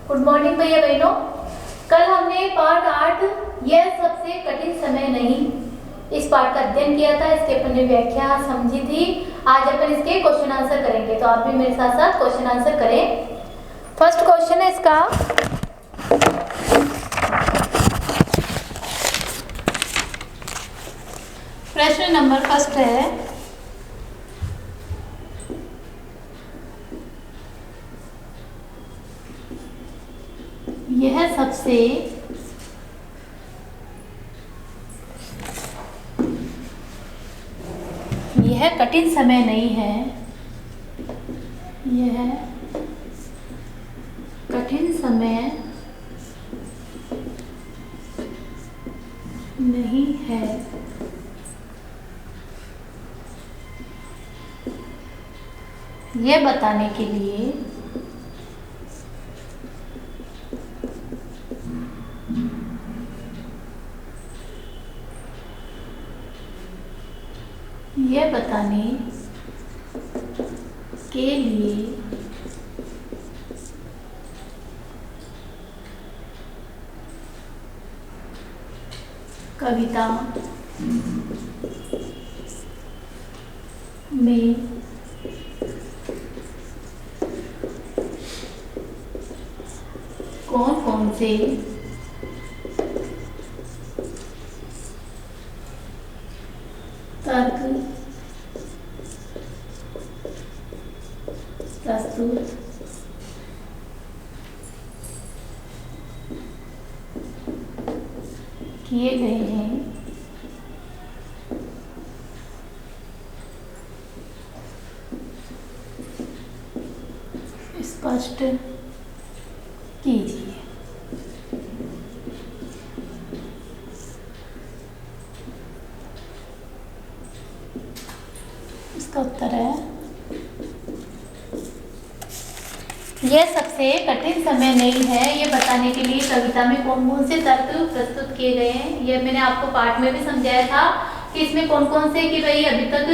Good morning भैया बहनों। कल हमने पार्ट 8 यह सबसे कठिन समय नहीं इस पार्ट का अध्ययन किया था। इसके अपन ने व्याख्या समझी थी। आज अपन इसके क्वेश्चन आंसर करेंगे, तो आप भी मेरे साथ साथ क्वेश्चन आंसर करें। फर्स्ट क्वेश्चन है इसका, प्रश्न नंबर फर्स्ट है, यह कठिन समय नहीं है। यह कठिन समय नहीं है। यह बताने के लिए कविता में कौन कौन से तर्क प्रस्तुत किए गए हैं, स्पष्ट कीजिए। इसका उत्तर है, यह सबसे कठिन समय नहीं है। ये बताने के लिए कविता में कौन कौन से तर्क प्रस्तुत किए गए हैं। ये मैंने आपको पाठ में भी समझाया था कि इसमें कौन कौन से, कि भाई अभी तक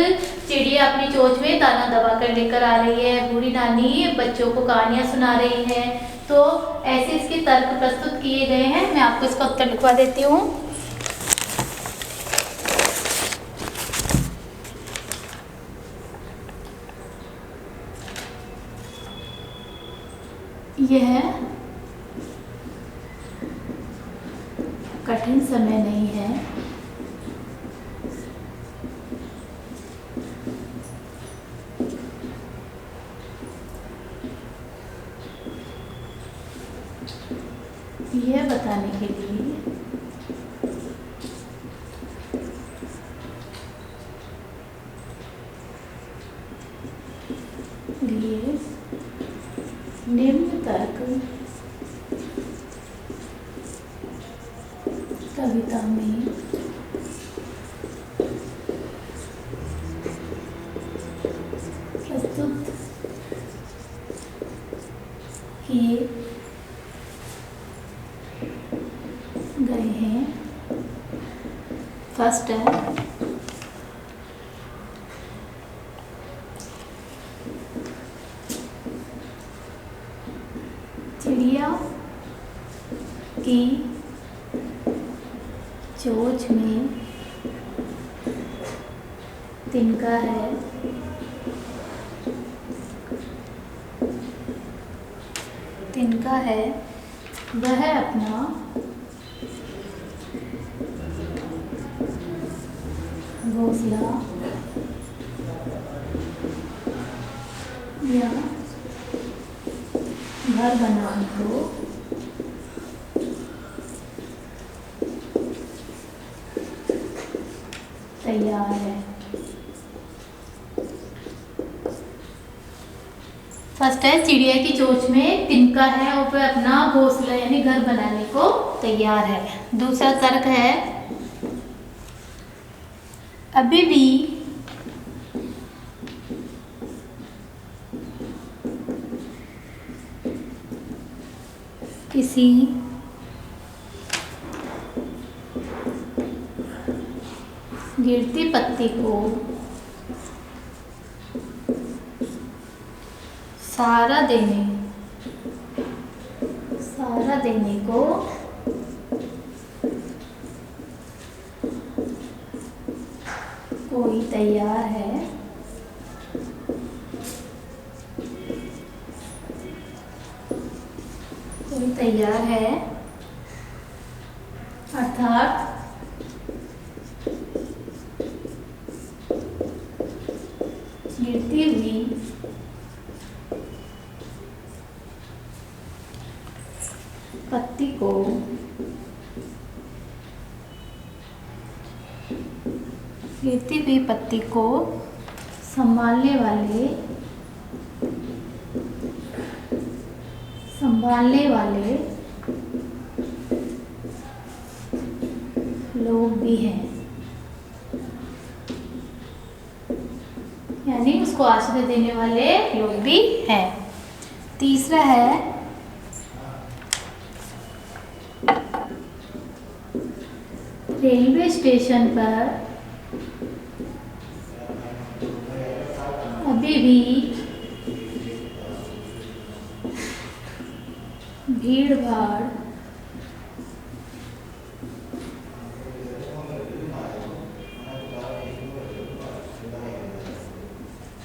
चिड़िया अपनी चोंच में दाना दबा कर लेकर आ रही है, बूढ़ी नानी बच्चों को कहानियां सुना रही है, तो ऐसे इसके तर्क प्रस्तुत किए गए हैं। मैं आपको इसका उत्तर लिखवा देती हूँ। यह कठिन समय नहीं है। यह बताने के लिए निम्न तर्क कविता में प्रस्तुत किए गए हैं। फर्स्ट है, चिड़िया की चोंच में तिनका है। तिनका है, वह अपना घोंसला या घर बनाने को तैयार है। फर्स्ट है, चिड़िया की चोंच में तिनका है और वह अपना घोंसला यानी घर बनाने को तैयार है। दूसरा तर्क है, अभी भी किसी गिरती पत्ती को सहारा सहारा देने को कोई तैयार है, कोई तैयार है, अर्थात गिरती हुई पत्ती को संभालने वाले लोग भी हैं, यानी उसको आश्रय देने वाले लोग भी हैं। तीसरा है रेलवे स्टेशन पर अभी भी भीड़ भाड़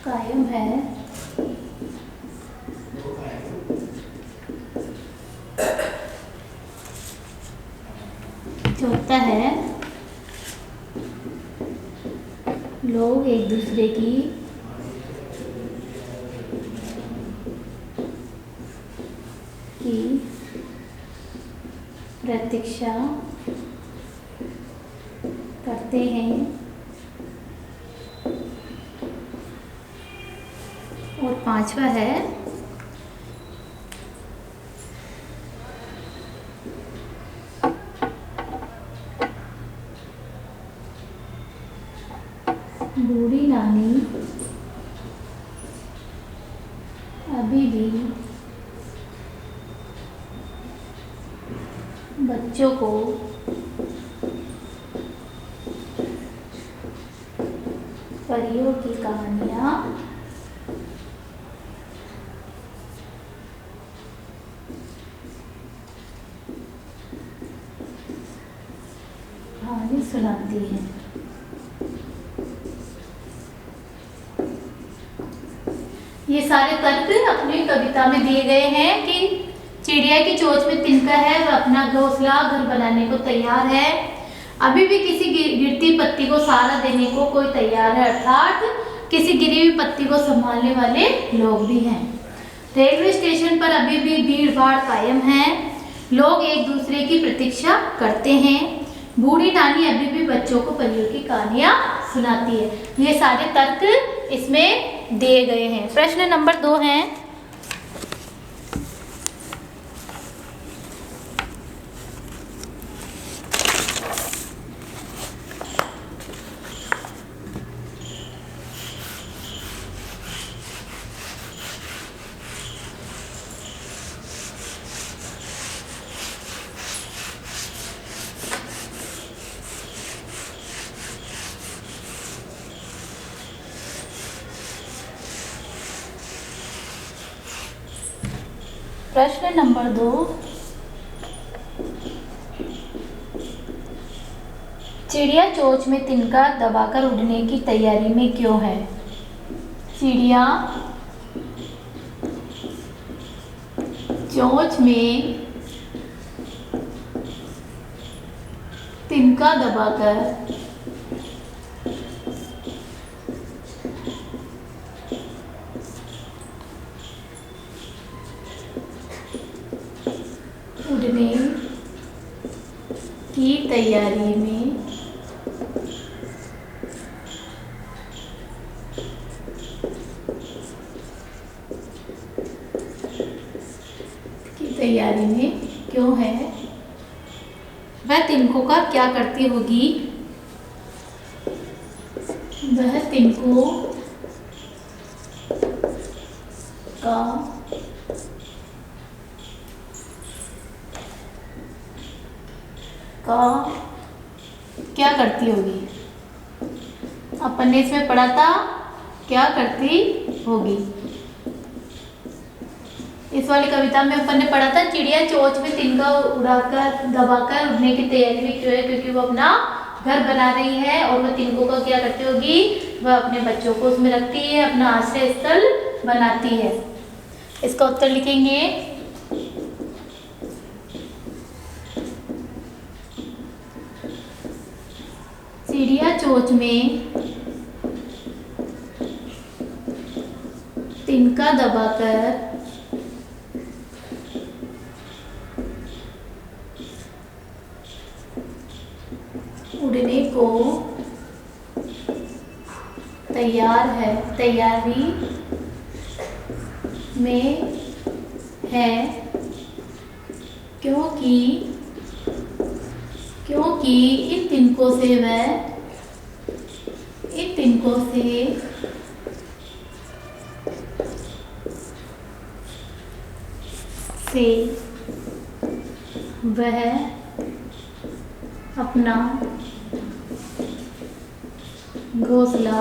कायम है। चौथा है लोग एक दूसरे की प्रतीक्षा करते हैं और पांचवा है बूढ़ी नानी अभी भी बच्चों को परियों की कहानी सुनाती है। ये सारे तर्क अपनी कविता में दिए गए हैं कि चिड़िया की चोंच में तिनका है, वह अपना घोंसला घर बनाने को तैयार है, अभी भी किसी गिरती पत्ती को सहारा देने को कोई तैयार है, अर्थात किसी गिरी हुई पत्ती को संभालने वाले लोग भी हैं। रेलवे स्टेशन पर अभी भी भीड़ भाड़ कायम है, लोग एक दूसरे की प्रतीक्षा करते हैं, बूढ़ी नानी अभी भी बच्चों को परियों की कहानियां सुनाती है। ये सारे तर्क इसमें दिए गए हैं। प्रश्न नंबर 2 है, प्रश्न नंबर 2, चिड़िया चोंच में तिनका दबाकर उड़ने की तैयारी में क्यों है? चिड़िया चोंच में तिनका दबाकर उड़ने की तैयारी में क्यों है? वह तिनकों का क्या करती होगी? वह तिनकों का क्या करती होगी? अपन ने इसमें पढ़ा था क्या करती होगी। इस वाली कविता में अपन ने पढ़ा था, चिड़िया चोंच में तिनका उड़ाकर दबाकर उड़ने की तैयारी में क्यों है, क्योंकि वो अपना घर बना रही है और वह तिनकों का क्या करती होगी, वह अपने बच्चों को उसमें रखती है, अपना आश्रय स्थल बनाती है। इसका उत्तर लिखेंगे, चिड़िया चोंच में तिनका दबाकर उड़ने को तैयारी में है, क्योंकि इन तिनकों से वह अपना घोंसला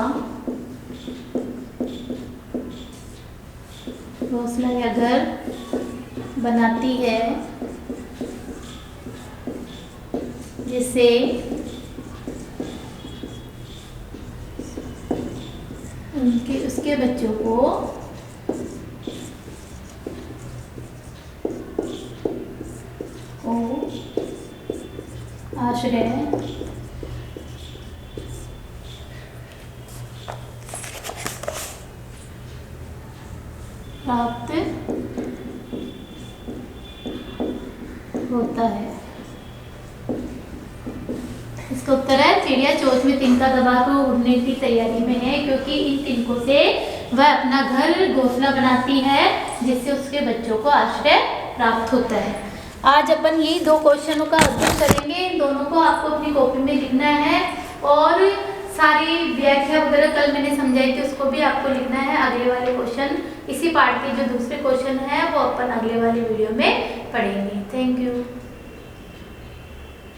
या घर बनाती है, जिससे उसके बच्चों को आश्रय प्राप्त होता है। इसका उत्तर है, चिड़िया चोंच में तिनका दबाकर उड़ने की तैयारी में है, क्योंकि इन तिनकों से वह अपना घर घोंसला बनाती है, जिससे उसके बच्चों को आश्रय प्राप्त होता है। आज अपन ये 2 क्वेश्चनों का अध्ययन करेंगे। इन दोनों को आपको अपनी कॉपी में लिखना है और सारी व्याख्या वगैरह कल मैंने समझाई थी, उसको भी आपको लिखना है। अगले वाले क्वेश्चन, इसी पार्ट के जो दूसरे क्वेश्चन है वो अपन अगले वाले वीडियो में पढ़ेंगे। Thank you.